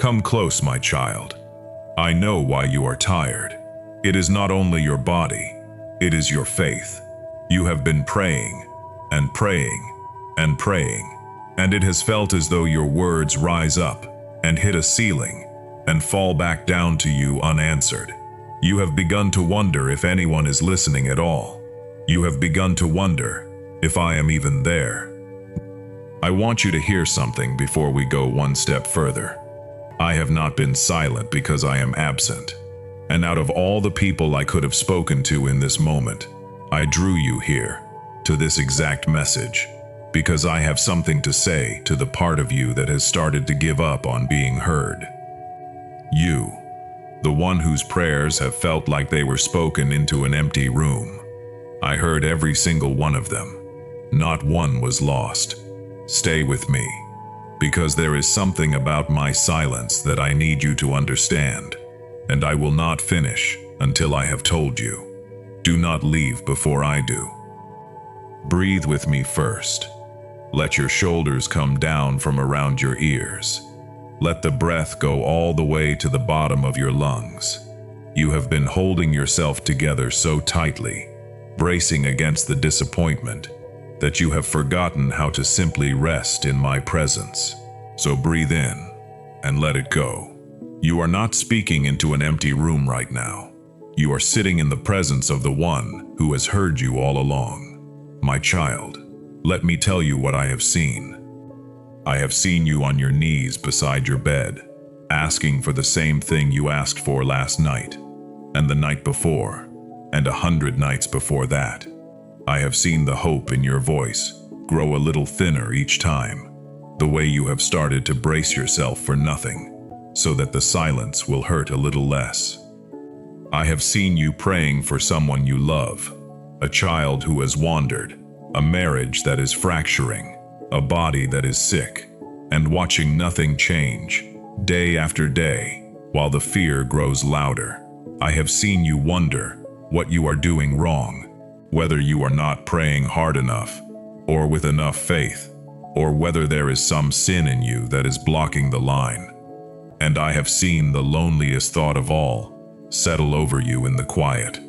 Come close, my child. I know why you are tired. It is not only your body, it is your faith. You have been praying and praying and praying, and it has felt as though your words rise up and hit a ceiling and fall back down to you unanswered. You have begun to wonder if anyone is listening at all. You have begun to wonder if I am even there. I want you to hear something before we go one step further. I have not been silent because I am absent. And out of all the people I could have spoken to in this moment, I drew you here, to this exact message, because I have something to say to the part of you that has started to give up on being heard. You, the one whose prayers have felt like they were spoken into an empty room. I heard every single one of them. Not one was lost. Stay with me, because there is something about my silence that I need you to understand, and I will not finish until I have told you. Do not leave before I do. Breathe with me first. Let your shoulders come down from around your ears. Let the breath go all the way to the bottom of your lungs. You have been holding yourself together so tightly, bracing against the disappointment, that you have forgotten how to simply rest in my presence. So breathe in and let it go. You are not speaking into an empty room right now. You are sitting in the presence of the one who has heard you all along. My child, let me tell you what I have seen. I have seen you on your knees beside your bed, asking for the same thing you asked for last night, and the night before, and 100 nights before that. I have seen the hope in your voice grow a little thinner each time, the way you have started to brace yourself for nothing, so that the silence will hurt a little less. I have seen you praying for someone you love, a child who has wandered, a marriage that is fracturing, a body that is sick, and watching nothing change, day after day, while the fear grows louder. I have seen you wonder what you are doing wrong, whether you are not praying hard enough, or with enough faith, or whether there is some sin in you that is blocking the line. And I have seen the loneliest thought of all settle over you in the quiet,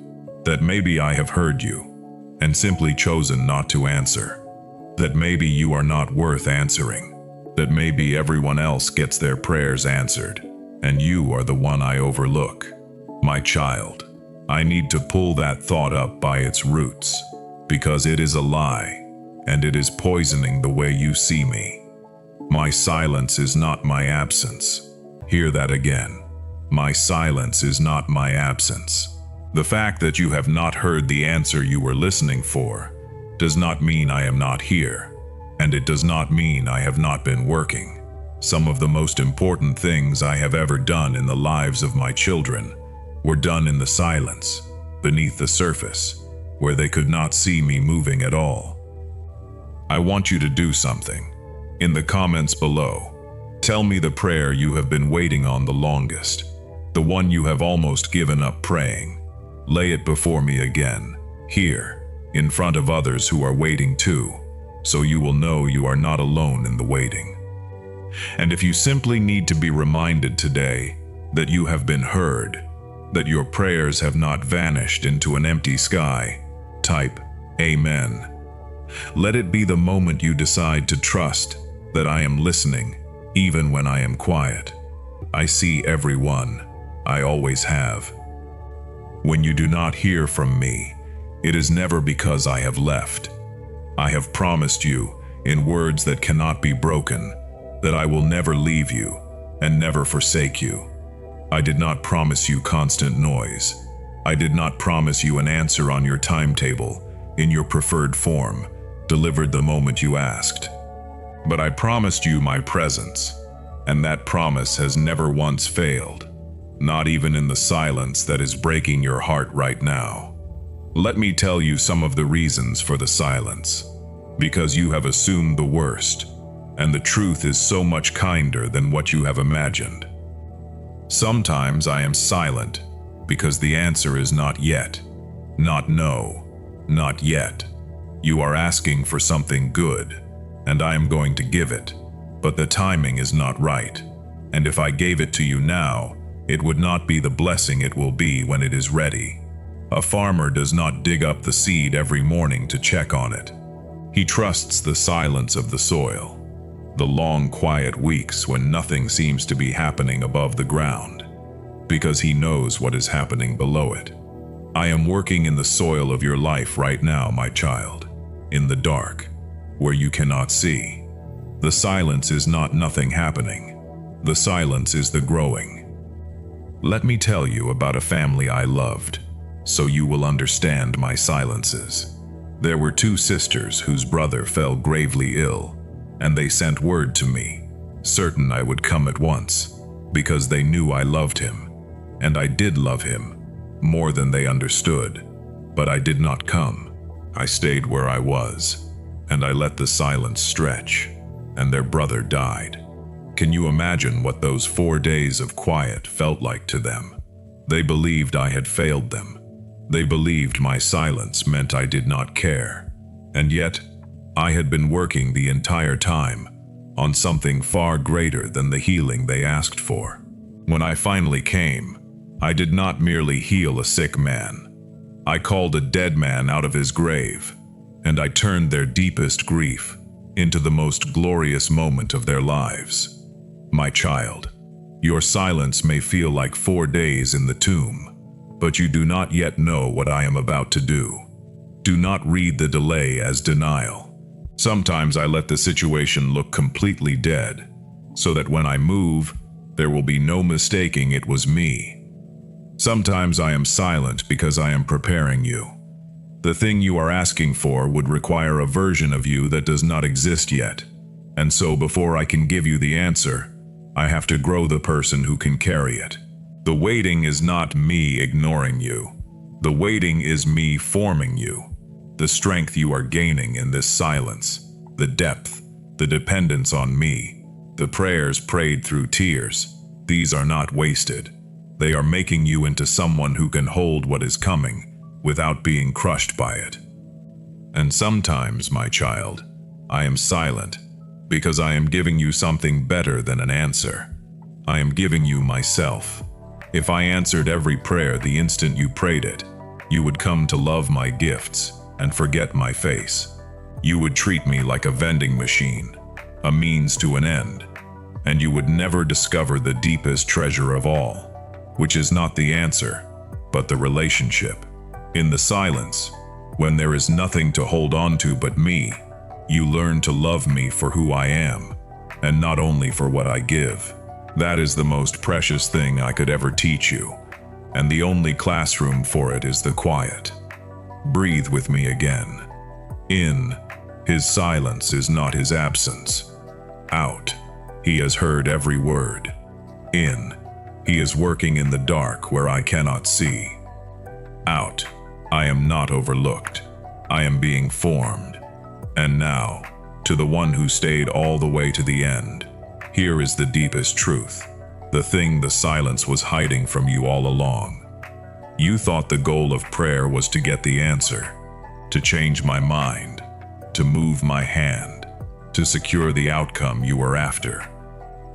that maybe I have heard you, and simply chosen not to answer, that maybe you are not worth answering, that maybe everyone else gets their prayers answered, and you are the one I overlook. My child, I need to pull that thought up by its roots, because it is a lie, and it is poisoning the way you see me. My silence is not my absence. Hear that again. My silence is not my absence. The fact that you have not heard the answer you were listening for does not mean I am not here, and it does not mean I have not been working. Some of the most important things I have ever done in the lives of my children were done in the silence, beneath the surface, where they could not see me moving at all. I want you to do something. In the comments below, tell me the prayer you have been waiting on the longest, the one you have almost given up praying. Lay it before me again, here, in front of others who are waiting too, so you will know you are not alone in the waiting. And if you simply need to be reminded today that you have been heard, that your prayers have not vanished into an empty sky, type Amen. Let it be the moment you decide to trust that I am listening, even when I am quiet. I see everyone. I always have. When you do not hear from me, it is never because I have left. I have promised you, in words that cannot be broken, that I will never leave you and never forsake you. I did not promise you constant noise. I did not promise you an answer on your timetable, in your preferred form, delivered the moment you asked. But I promised you my presence, and that promise has never once failed, not even in the silence that is breaking your heart right now. Let me tell you some of the reasons for the silence, because you have assumed the worst, and the truth is so much kinder than what you have imagined. Sometimes I am silent because the answer is not yet, not no, not yet. You are asking for something good, and I am going to give it, but the timing is not right, And if I gave it to you now, it would not be the blessing it will be when it is ready. A farmer does not dig up the seed every morning to check on it. He trusts the silence of the soil, the long, quiet weeks when nothing seems to be happening above the ground, because he knows what is happening below it. I am working in the soil of your life right now, my child, in the dark, where you cannot see. The silence is not nothing happening. The silence is the growing. Let me tell you about a family I loved, so you will understand my silences. There were two sisters whose brother fell gravely ill, and they sent word to me, certain I would come at once, because they knew I loved him, and I did love him, more than they understood. But I did not come. I stayed where I was, and I let the silence stretch, and their brother died. Can you imagine what those 4 days of quiet felt like to them? They believed I had failed them. They believed my silence meant I did not care. And yet, I had been working the entire time on something far greater than the healing they asked for. When I finally came, I did not merely heal a sick man. I called a dead man out of his grave, and I turned their deepest grief into the most glorious moment of their lives. My child, your silence may feel like 4 days in the tomb, but you do not yet know what I am about to do. Do not read the delay as denial. Sometimes I let the situation look completely dead, so that when I move, there will be no mistaking it was me. Sometimes I am silent because I am preparing you. The thing you are asking for would require a version of you that does not exist yet, and so before I can give you the answer, I have to grow the person who can carry it. The waiting is not me ignoring you. The waiting is me forming you. The strength you are gaining in this silence, the depth, the dependence on me, the prayers prayed through tears, these are not wasted. They are making you into someone who can hold what is coming without being crushed by it. And sometimes, my child, I am silent because I am giving you something better than an answer. I am giving you myself. If I answered every prayer the instant you prayed it, you would come to love my gifts and forget my face. You would treat me like a vending machine, a means to an end, and you would never discover the deepest treasure of all, which is not the answer, but the relationship. In the silence, when there is nothing to hold on to but me, you learn to love me for who I am, and not only for what I give. That is the most precious thing I could ever teach you, and the only classroom for it is the quiet. Breathe with me again. In, his silence is not his absence. Out, he has heard every word. In, he is working in the dark where I cannot see. Out, I am not overlooked. I am being formed. And now, to the one who stayed all the way to the end, here is the deepest truth, the thing the silence was hiding from you all along. You thought the goal of prayer was to get the answer, to change my mind, to move my hand, to secure the outcome you were after.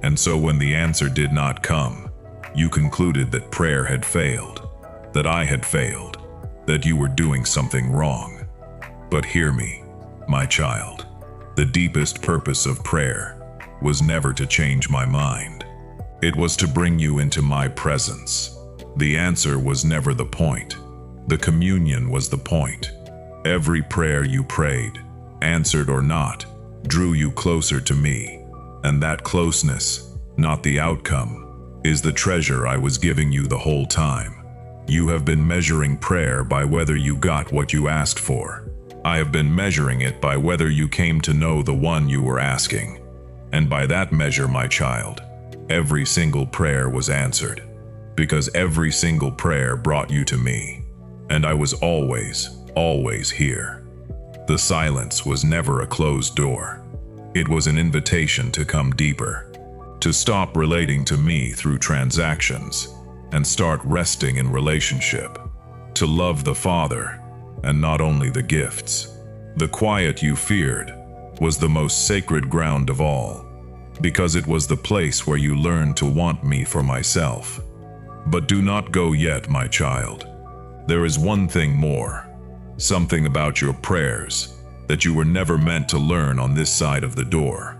And so when the answer did not come, you concluded that prayer had failed, that I had failed, that you were doing something wrong. But hear me, my child, the deepest purpose of prayer was never to change my mind. It was to bring you into my presence. The answer was never the point. The communion was the point. Every prayer you prayed, answered or not, drew you closer to me. And that closeness, not the outcome, is the treasure I was giving you the whole time. You have been measuring prayer by whether you got what you asked for. I have been measuring it by whether you came to know the one you were asking. And by that measure, my child, every single prayer was answered, because every single prayer brought you to me, and I was always, always here. The silence was never a closed door. It was an invitation to come deeper, to stop relating to me through transactions, and start resting in relationship, to love the Father, and not only the gifts. The quiet you feared was the most sacred ground of all. because it was the place where you learned to want me for myself. But do not go yet, my child. There is one thing more, something about your prayers that you were never meant to learn on this side of the door.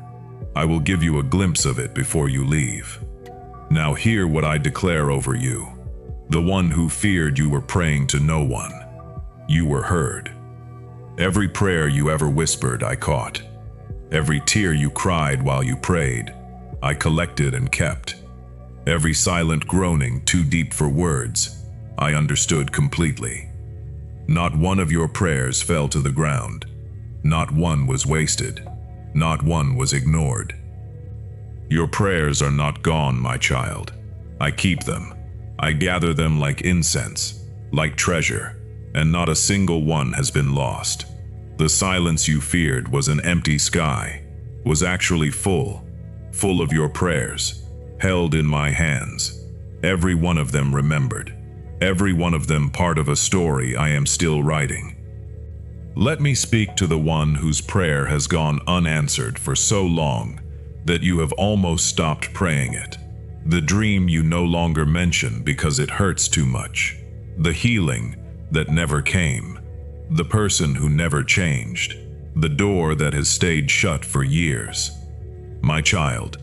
I will give you a glimpse of it before you leave. Now hear what I declare over you. The one who feared you were praying to no one. You were heard. Every prayer you ever whispered, I caught. Every tear you cried while you prayed, I collected and kept. Every silent groaning too deep for words, I understood completely. Not one of your prayers fell to the ground. Not one was wasted. Not one was ignored. Your prayers are not gone, my child. I keep them. I gather them like incense, like treasure, and not a single one has been lost. The silence you feared was an empty sky, was actually full of your prayers, held in my hands. Every one of them remembered, every one of them part of a story I am still writing. Let me speak to the one whose prayer has gone unanswered for so long that you have almost stopped praying it. The dream you no longer mention because it hurts too much. The healing that never came. The person who never changed. The door that has stayed shut for years. My child,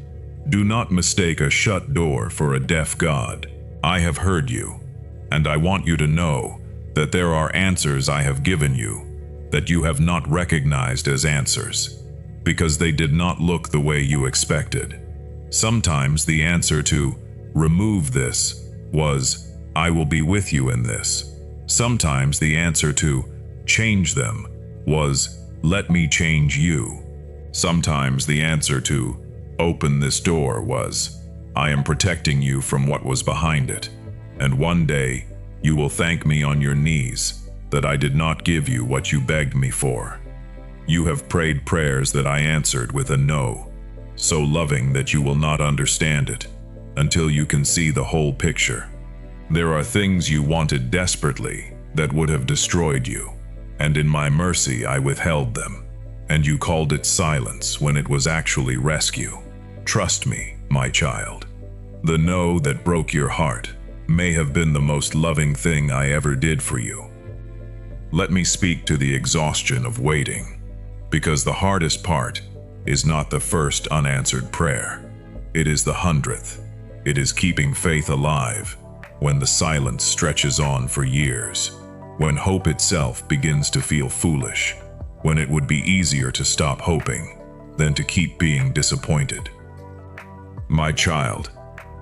do not mistake a shut door for a deaf God. I have heard you, and I want you to know that there are answers I have given you that you have not recognized as answers, because they did not look the way you expected. Sometimes the answer to remove this was, I will be with you in this. Sometimes the answer to change them was, let me change you. Sometimes the answer to open this door was, I am protecting you from what was behind it. And one day you will thank me on your knees that I did not give you what you begged me for. You have prayed prayers that I answered with a no, so loving that you will not understand it until you can see the whole picture. There are things you wanted desperately that would have destroyed you, and in my mercy I withheld them, and you called it silence when it was actually rescue. Trust me, my child. The no that broke your heart may have been the most loving thing I ever did for you. Let me speak to the exhaustion of waiting, because the hardest part is not the first unanswered prayer. It is the 100th. It is keeping faith alive when the silence stretches on for years, when hope itself begins to feel foolish, when it would be easier to stop hoping than to keep being disappointed. My child,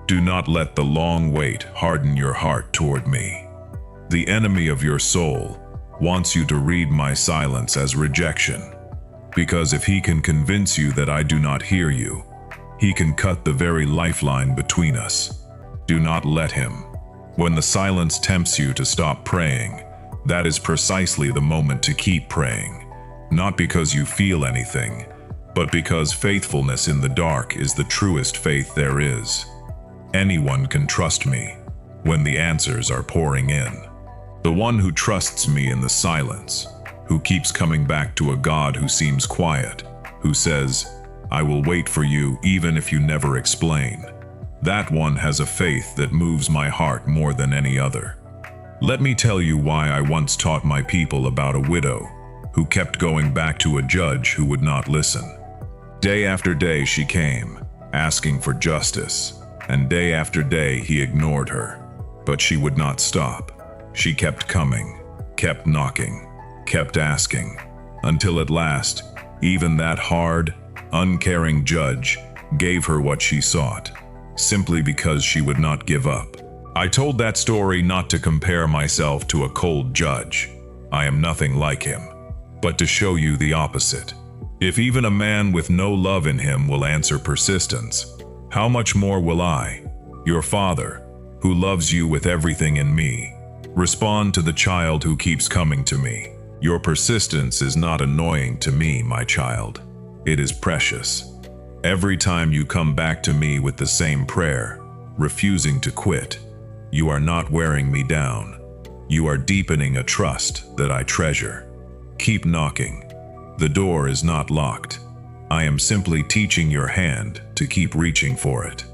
do not let the long wait harden your heart toward me. The enemy of your soul wants you to read my silence as rejection, because if he can convince you that I do not hear you, he can cut the very lifeline between us. Do not let him. When the silence tempts you to stop praying, that is precisely the moment to keep praying, not because you feel anything, but because faithfulness in the dark is the truest faith there is. Anyone can trust me when the answers are pouring in. The one who trusts me in the silence, who keeps coming back to a God who seems quiet, who says, I will wait for you even if you never explain. That one has a faith that moves my heart more than any other. Let me tell you why I once taught my people about a widow who kept going back to a judge who would not listen. Day after day she came, asking for justice, and day after day he ignored her, but she would not stop. She kept coming, kept knocking, kept asking, until at last, even that hard, uncaring judge gave her what she sought, simply because she would not give up. I told that story not to compare myself to a cold judge. I am nothing like him, but to show you the opposite. If even a man with no love in him will answer persistence, how much more will I, your Father, who loves you with everything in me, respond to the child who keeps coming to me? Your persistence is not annoying to me, my child. It is precious. Every time you come back to me with the same prayer, refusing to quit, you are not wearing me down. You are deepening a trust that I treasure. Keep knocking. The door is not locked. I am simply teaching your hand to keep reaching for it.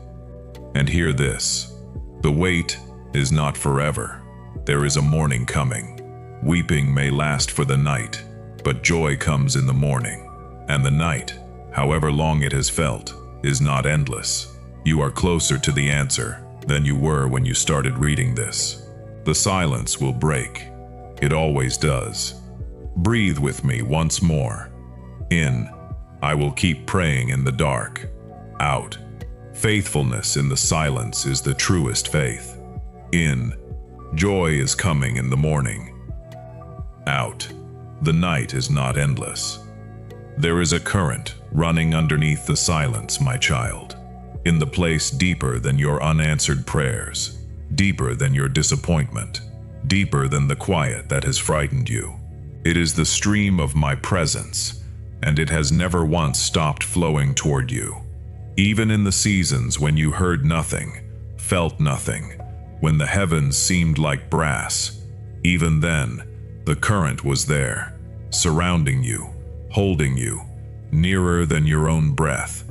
And hear this. The wait is not forever. There is a morning coming. Weeping may last for the night, but joy comes in the morning. And the night, however long it has felt, is not endless. You are closer to the answer than you were when you started reading this. The silence will break. It always does. Breathe with me once more. In, I will keep praying in the dark. Out, faithfulness in the silence is the truest faith. In, joy is coming in the morning. Out, the night is not endless. There is a current running underneath the silence, my child, in the place deeper than your unanswered prayers, deeper than your disappointment, deeper than the quiet that has frightened you. It is the stream of my presence, and it has never once stopped flowing toward you. Even in the seasons when you heard nothing, felt nothing, when the heavens seemed like brass, even then, the current was there, surrounding you, holding you, nearer than your own breath.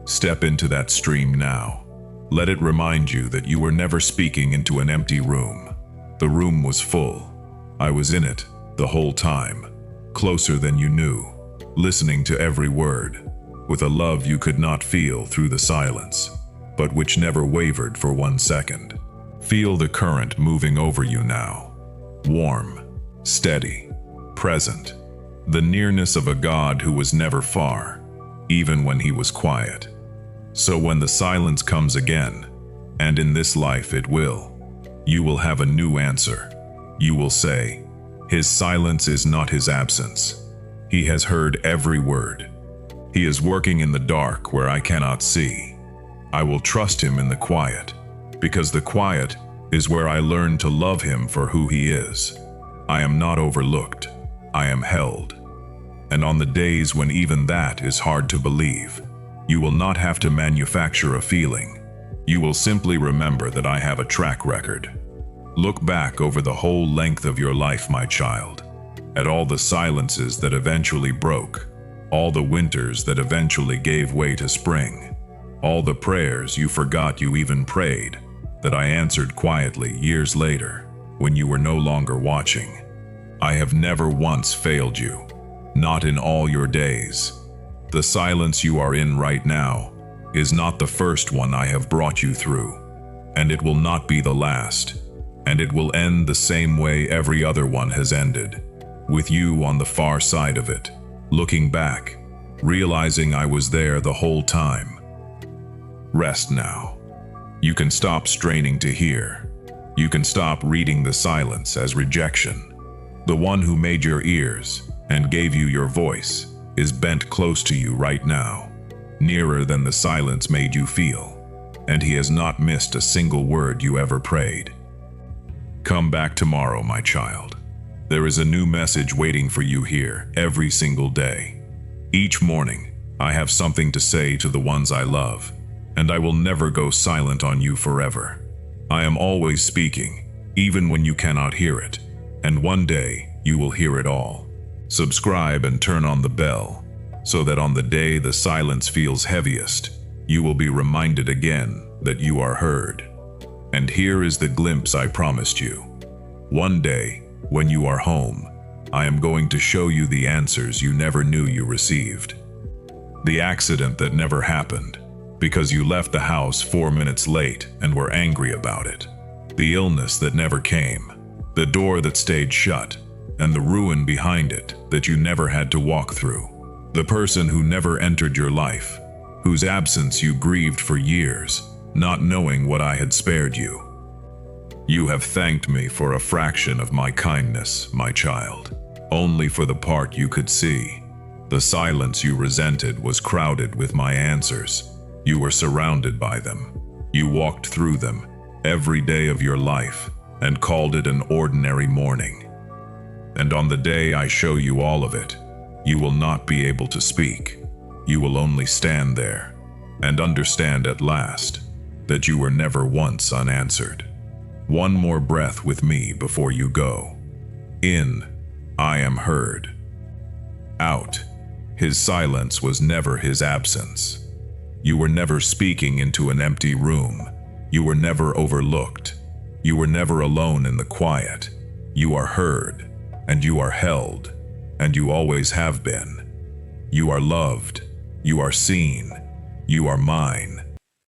Step into that stream now. Let it remind you that you were never speaking into an empty room. The room was full. I was in it the whole time, closer than you knew, listening to every word, with a love you could not feel through the silence, but which never wavered for 1 second. Feel the current moving over you now. Warm, steady, present. The nearness of a God who was never far, even when he was quiet. So when the silence comes again, and in this life it will, you will have a new answer. You will say, his silence is not his absence. He has heard every word. He is working in the dark where I cannot see. I will trust him in the quiet, because the quiet is where I learn to love him for who he is. I am not overlooked. I am held. And on the days when even that is hard to believe, you will not have to manufacture a feeling. You will simply remember that I have a track record. Look back over the whole length of your life, my child, at all the silences that eventually broke, all the winters that eventually gave way to spring, all the prayers you forgot you even prayed, that I answered quietly years later when you were no longer watching. I have never once failed you, not in all your days. The silence you are in right now is not the first one I have brought you through, and it will not be the last, and it will end the same way every other one has ended, with you on the far side of it, looking back, realizing I was there the whole time. Rest now. You can stop straining to hear. You can stop reading the silence as rejection. The one who made your ears and gave you your voice is bent close to you right now, nearer than the silence made you feel, and he has not missed a single word you ever prayed. Come back tomorrow, my child. There is a new message waiting for you here every single day. Each morning, I have something to say to the ones I love, and I will never go silent on you forever. I am always speaking, even when you cannot hear it, and one day you will hear it all. Subscribe and turn on the bell, so that on the day the silence feels heaviest, you will be reminded again that you are heard. And here is the glimpse I promised you. One day, when you are home, I am going to show you the answers you never knew you received. The accident that never happened, because you left the house 4 minutes late and were angry about it. The illness that never came, the door that stayed shut, and the ruin behind it that you never had to walk through. The person who never entered your life, whose absence you grieved for years, not knowing what I had spared you. You have thanked me for a fraction of my kindness, my child, only for the part you could see. The silence you resented was crowded with my answers. You were surrounded by them. You walked through them every day of your life and called it an ordinary morning. And on the day I show you all of it, you will not be able to speak. You will only stand there and understand at last that you were never once unanswered. One more breath with me before you go. In, I am heard. Out, His silence was never his absence. You were never speaking into an empty room. You were never overlooked. You were never alone in the quiet. You are heard, and you are held, and you always have been. You are loved. You are seen. You are mine.